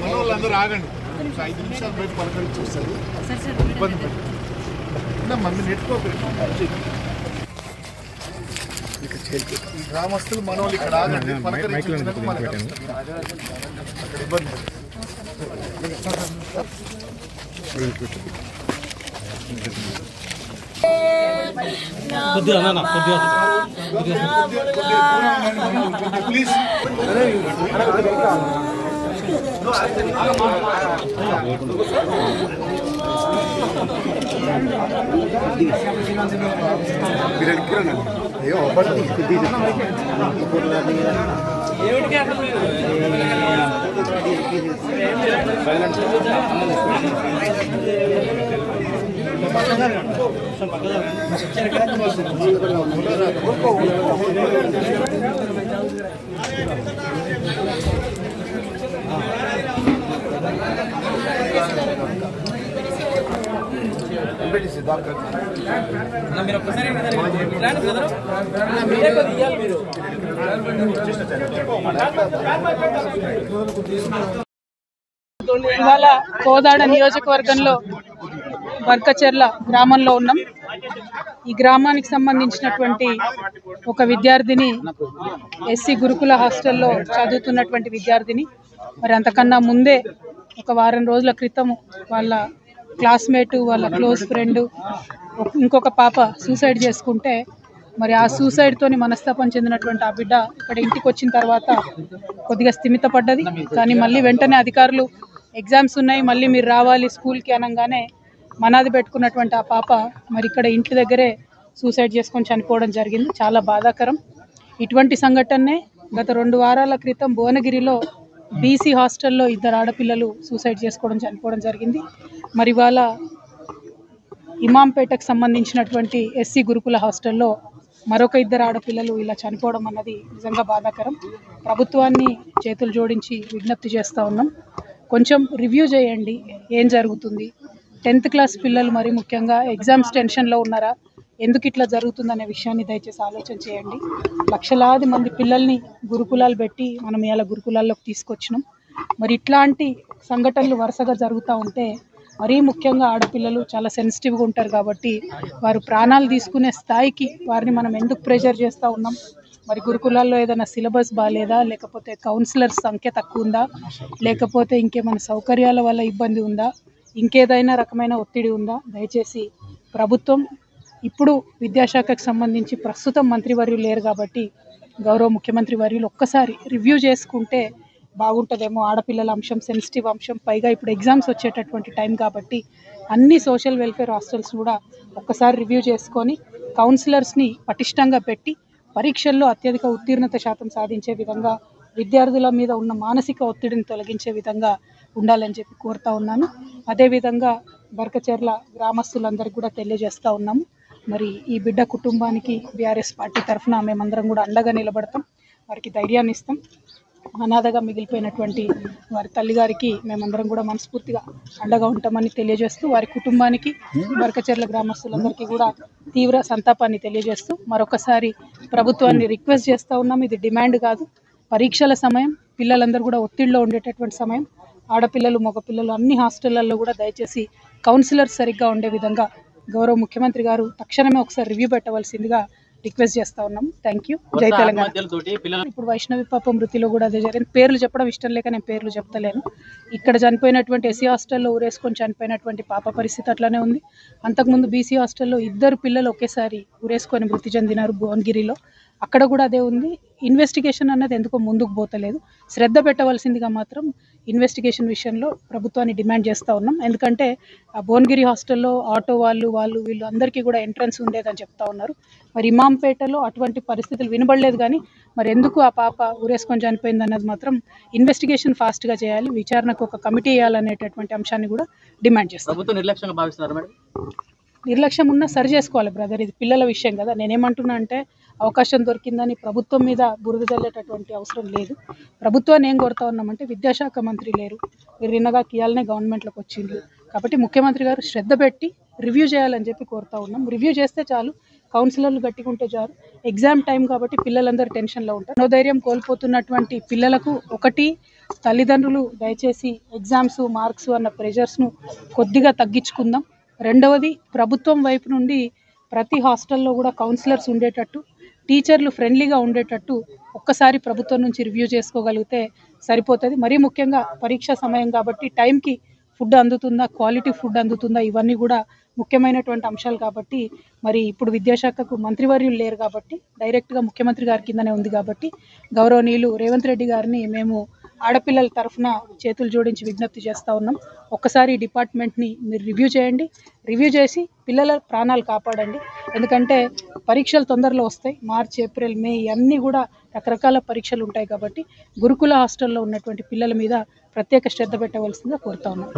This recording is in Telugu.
మన వాళ్ళందరూ ఆగండి 5 నిమిషాలు బయట పలకరించి వస్తుంది ఇబ్బంది పెట్టి మంది నెట్టుకోకండి ఈ గ్రామస్తులు మన వాళ్ళు ఇక్కడ ఆగండి పలకరించి అక్కడ ఇబ్బంది ప్లీజ్ ఇవాళ కోదాడ నియోజకవర్గంలో బర్కచెర్ల గ్రామంలో ఉన్నాం. ఈ గ్రామానికి సంబంధించినటువంటి ఒక విద్యార్థిని ఎస్సీ గురుకుల హాస్టల్లో చదువుతున్నటువంటి విద్యార్థిని. మరి అంతకన్నా ముందే ఒక వారం రోజుల క్రితం వాళ్ళ క్లాస్మేటు, వాళ్ళ క్లోజ్ ఫ్రెండ్, ఇంకొక పాప సూసైడ్ చేసుకుంటే మరి ఆ సూసైడ్తోని మనస్తాపం చెందినటువంటి ఆ బిడ్డ ఇక్కడ ఇంటికి వచ్చిన తర్వాత కొద్దిగా స్థిమితపడ్డది. కానీ మళ్ళీ వెంటనే అధికారులు ఎగ్జామ్స్ ఉన్నాయి, మళ్ళీ మీరు రావాలి స్కూల్కి అనగానే మనాది పెట్టుకున్నటువంటి ఆ పాప మరి ఇక్కడ ఇంటి దగ్గరే సూసైడ్ చేసుకొని చనిపోవడం జరిగింది. చాలా బాధాకరం. ఇటువంటి సంఘటనే గత 2 వారాల క్రితం భువనగిరిలో బీసీ హాస్టల్లో 2 ఆడపిల్లలు సూసైడ్ చేసుకోవడం చనిపోవడం జరిగింది. మరి వాళ్ళ ఇమాంపేటకు సంబంధించినటువంటి ఎస్సీ గురుకుల హాస్టల్లో మరొక 2 ఆడపిల్లలు ఇలా చనిపోవడం అన్నది నిజంగా బాధాకరం. ప్రభుత్వాన్ని చేతులు జోడించి విజ్ఞప్తి చేస్తూ ఉన్నాం, కొంచెం రివ్యూ చేయండి ఏం జరుగుతుంది. 10th క్లాస్ పిల్లలు మరి ముఖ్యంగా ఎగ్జామ్స్ టెన్షన్లో ఉన్నారా, ఎందుకు ఇట్లా జరుగుతుందనే విషయాన్ని దయచేసి ఆలోచన చేయండి. లక్షలాది మంది పిల్లల్ని గురుకులాలు పెట్టి మనం ఇలా గురుకులాల్లోకి తీసుకొచ్చినాం. మరి ఇట్లాంటి సంఘటనలు వరుసగా జరుగుతూ ఉంటే మరీ ముఖ్యంగా ఆడపిల్లలు చాలా సెన్సిటివ్గా ఉంటారు కాబట్టి వారు ప్రాణాలు తీసుకునే స్థాయికి వారిని మనం ఎందుకు ప్రెషర్ చేస్తూ ఉన్నాం. మరి గురుకులాల్లో ఏదైనా సిలబస్ బాగాలేదా, లేకపోతే కౌన్సిలర్స్ సంఖ్య తక్కువ ఉందా, లేకపోతే ఇంకేమైనా సౌకర్యాల వల్ల ఇబ్బంది ఉందా, ఇంకేదైనా రకమైన ఒత్తిడి ఉందా. దయచేసి ప్రభుత్వం ఇప్పుడు విద్యాశాఖకు సంబంధించి ప్రస్తుతం మంత్రివర్యులు లేరు కాబట్టి గౌరవ ముఖ్యమంత్రి వర్యులు ఒక్కసారి రివ్యూ చేసుకుంటే బాగుంటుందేమో. ఆడపిల్లల అంశం సెన్సిటివ్ అంశం, పైగా ఇప్పుడు ఎగ్జామ్స్ వచ్చేటటువంటి టైం కాబట్టి అన్ని సోషల్ వెల్ఫేర్ హాస్టల్స్ కూడా ఒక్కసారి రివ్యూ చేసుకొని కౌన్సిలర్స్ని పటిష్టంగా పెట్టి పరీక్షల్లో అత్యధిక ఉత్తీర్ణత శాతం సాధించే విధంగా, విద్యార్థుల మీద ఉన్న మానసిక ఒత్తిడిని తొలగించే విధంగా ఉండాలని చెప్పి కోరుతా ఉన్నాను. అదేవిధంగా బర్కచెర్ల గ్రామస్తులందరికీ కూడా తెలియజేస్తూ ఉన్నాము, మరి ఈ బిడ్డ కుటుంబానికి బీఆర్ఎస్ పార్టీ తరఫున మేమందరం కూడా అండగా నిలబడతాం, వారికి ధైర్యాన్ని ఇస్తాం. అనాథగా మిగిలిపోయినటువంటి వారి తల్లిగారికి మేమందరం కూడా మనస్ఫూర్తిగా అండగా ఉంటామని తెలియజేస్తూ, వారి కుటుంబానికి బర్కచెర్ల గ్రామస్తులందరికీ కూడా తీవ్ర సంతాపాన్ని తెలియజేస్తూ మరొకసారి ప్రభుత్వాన్ని రిక్వెస్ట్ చేస్తూ ఉన్నాం. ఇది డిమాండ్ కాదు, పరీక్షల సమయం, పిల్లలందరూ కూడా ఒత్తిడిలో ఉండేటటువంటి సమయం. ఆడపిల్లలు మగపిల్లలు అన్ని హాస్టళ్లలో కూడా దయచేసి కౌన్సిలర్స్ సరిగ్గా ఉండే విధంగా గౌరవ ముఖ్యమంత్రి గారు తక్షణమే ఒకసారి రివ్యూ పెట్టవలసిందిగా రిక్వెస్ట్ చేస్తా ఉన్నాము. Thank you. జై తెలంగాణ. ఇప్పుడు వైష్ణవి పాప మృతిలో కూడా అదే జరిగింది. పేర్లు చెప్పడం ఇష్టం లేక నేను పేర్లు చెప్తలేను. ఇక్కడ చనిపోయినటువంటి ఎస్సీ హాస్టల్లో ఊరేసుకొని చనిపోయినటువంటి పాప పరిస్థితి అట్లానే ఉంది. అంతకుముందు బీసీ హాస్టల్లో 2 పిల్లలు ఒకేసారి ఊరేసుకొని మృతి చెందినారు భువనగిరిలో, అక్కడ కూడా అదే ఉంది. ఇన్వెస్టిగేషన్ అన్నది ఎందుకో ముందుకు పోతలేదు. శ్రద్ధ పెట్టవలసిందిగా మాత్రం ఇన్వెస్టిగేషన్ విషయంలో ప్రభుత్వాన్ని డిమాండ్ చేస్తూ ఉన్నాం. ఎందుకంటే ఆ భువనగిరి హాస్టల్లో ఆటో వాళ్ళు వీళ్ళు అందరికీ కూడా ఎంట్రన్స్ ఉండేదని చెప్తా ఉన్నారు. మరి ఇమాంపేటలో అటువంటి పరిస్థితులు వినబడలేదు. కానీ మరి ఎందుకు ఆ పాప ఊరేసుకొని చనిపోయింది అన్నది మాత్రం ఇన్వెస్టిగేషన్ ఫాస్ట్గా చేయాలి, విచారణకు ఒక కమిటీ వేయాలనేటటువంటి అంశాన్ని కూడా డిమాండ్ చేస్తాం. ప్రభుత్వం నిర్లక్ష్యంగా భావిస్తున్నారు మేడం? నిర్లక్ష్యం ఉన్నా సరి చేసుకోవాలి బ్రదర్, ఇది పిల్లల విషయం కదా. నేనేమంటున్నా అంటే అవకాశం దొరికిందని ప్రభుత్వం మీద బురద జల్లేటటువంటి అవసరం లేదు. ప్రభుత్వాన్ని ఏం కోరుతా ఉన్నామంటే విద్యాశాఖ మంత్రి లేరు, మీరు నిన్నగా కియాలనే గవర్నమెంట్లోకి వచ్చిండ్రు కాబట్టి ముఖ్యమంత్రి గారు శ్రద్ధ పెట్టి రివ్యూ చేయాలని చెప్పి కోరుతా ఉన్నాం. రివ్యూ చేస్తే చాలు, కౌన్సిలర్లు గట్టిగా ఉంటే చాలు. ఎగ్జామ్ టైం కాబట్టి పిల్లలందరూ టెన్షన్లో ఉంటారు. మనోధైర్యం కోల్పోతున్నటువంటి పిల్లలకు ఒకటి, తల్లిదండ్రులు దయచేసి ఎగ్జామ్స్ మార్క్స్ అన్న ప్రెషర్స్ను కొద్దిగా తగ్గించుకుందాం. రెండవది, ప్రభుత్వం వైపు నుండి ప్రతి హాస్టల్లో కూడా కౌన్సిలర్స్ ఉండేటట్టు, టీచర్లు ఫ్రెండ్లీగా ఉండేటట్టు ఒక్కసారి ప్రభుత్వం నుంచి రివ్యూ చేసుకోగలిగితే సరిపోతుంది. మరీ ముఖ్యంగా పరీక్ష సమయం కాబట్టి టైంకి ఫుడ్ అందుతుందా, క్వాలిటీ ఫుడ్ అందుతుందా, ఇవన్నీ కూడా ముఖ్యమైనటువంటి అంశాలు కాబట్టి మరి ఇప్పుడు విద్యాశాఖకు మంత్రివర్యులు లేరు కాబట్టి డైరెక్ట్గా ముఖ్యమంత్రి గారి కిందనే ఉంది కాబట్టి గౌరవనీయులు రేవంత్ రెడ్డి గారిని మేము ఆడపిల్లల తరఫున చేతులు జోడించి విజ్ఞప్తి చేస్తూ ఉన్నాం. ఒక్కసారి డిపార్ట్మెంట్ని మీరు రివ్యూ చేయండి. రివ్యూ చేసి పిల్లల ప్రాణాలు కాపాడండి. ఎందుకంటే పరీక్షలు తొందరలో వస్తాయి. మార్చ్, ఏప్రిల్, మే అన్నీ కూడా రకరకాల పరీక్షలు ఉంటాయి కాబట్టి గురుకుల హాస్టల్లో ఉన్నటువంటి పిల్లల మీద ప్రత్యేక శ్రద్ధ పెట్టవలసిందిగా కోరుతా ఉన్నాం.